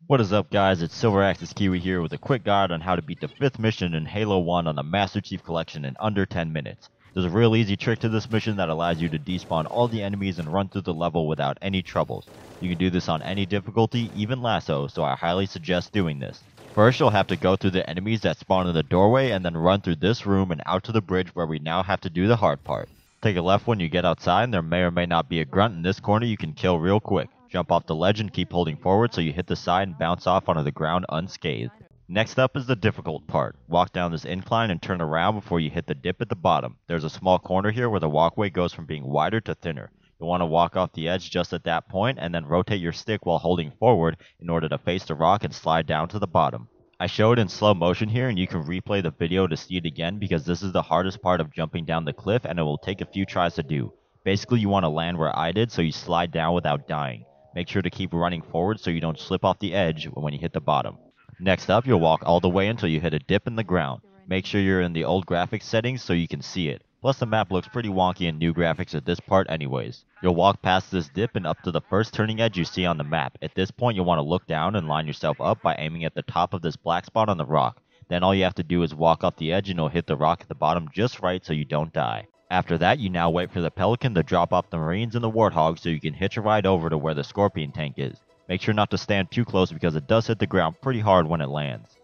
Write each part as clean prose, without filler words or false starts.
What is up, guys? It's SilverAxisKiwi here with a quick guide on how to beat the 5th mission in Halo 1 on the Master Chief Collection in under 10 minutes. There's a real easy trick to this mission that allows you to despawn all the enemies and run through the level without any troubles. You can do this on any difficulty, even lasso, so I highly suggest doing this. First, you'll have to go through the enemies that spawn in the doorway and then run through this room and out to the bridge where we now have to do the hard part. Take a left when you get outside and there may or may not be a grunt in this corner you can kill real quick. Jump off the ledge and keep holding forward so you hit the side and bounce off onto the ground unscathed. Next up is the difficult part. Walk down this incline and turn around before you hit the dip at the bottom. There's a small corner here where the walkway goes from being wider to thinner. You'll want to walk off the edge just at that point and then rotate your stick while holding forward in order to face the rock and slide down to the bottom. I show it in slow motion here and you can replay the video to see it again because this is the hardest part of jumping down the cliff and it will take a few tries to do. Basically you want to land where I did so you slide down without dying. Make sure to keep running forward so you don't slip off the edge when you hit the bottom. Next up, you'll walk all the way until you hit a dip in the ground. Make sure you're in the old graphics settings so you can see it. Plus the map looks pretty wonky in new graphics at this part anyways. You'll walk past this dip and up to the first turning edge you see on the map. At this point you'll want to look down and line yourself up by aiming at the top of this black spot on the rock. Then all you have to do is walk off the edge and it'll hit the rock at the bottom just right so you don't die. After that, you now wait for the Pelican to drop off the Marines and the Warthog so you can hitch a ride over to where the Scorpion tank is. Make sure not to stand too close because it does hit the ground pretty hard when it lands.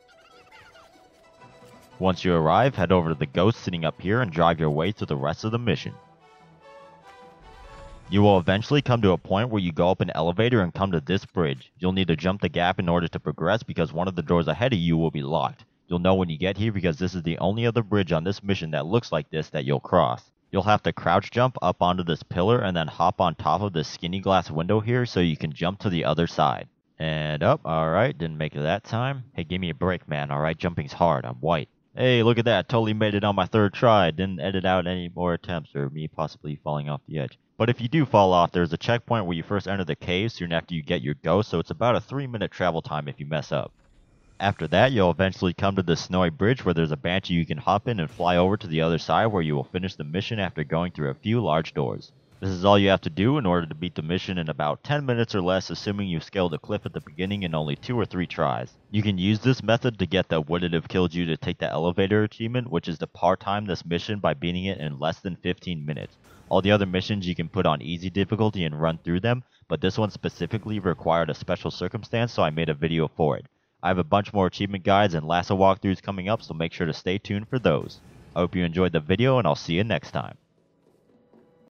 Once you arrive, head over to the Ghost sitting up here and drive your way through the rest of the mission. You will eventually come to a point where you go up an elevator and come to this bridge. You'll need to jump the gap in order to progress because one of the doors ahead of you will be locked. You'll know when you get here because this is the only other bridge on this mission that looks like this that you'll cross. You'll have to crouch jump up onto this pillar and then hop on top of this skinny glass window here so you can jump to the other side. And up, alright, didn't make it that time. Hey, give me a break, man, alright, jumping's hard, I'm white. Hey, look at that, totally made it on my third try, didn't edit out any more attempts or me possibly falling off the edge. But if you do fall off, there's a checkpoint where you first enter the cave soon after you get your ghost, so it's about a 3-minute travel time if you mess up. After that, you'll eventually come to the snowy bridge where there's a Banshee you can hop in and fly over to the other side where you will finish the mission after going through a few large doors. This is all you have to do in order to beat the mission in about 10 minutes or less, assuming you scale the cliff at the beginning in only 2 or 3 tries. You can use this method to get the Would It Have Killed You to take the elevator achievement, which is to part-time this mission by beating it in less than 15 minutes. All the other missions you can put on easy difficulty and run through them, but this one specifically required a special circumstance, so I made a video for it. I have a bunch more achievement guides and lasso walkthroughs coming up, so make sure to stay tuned for those. I hope you enjoyed the video and I'll see you next time.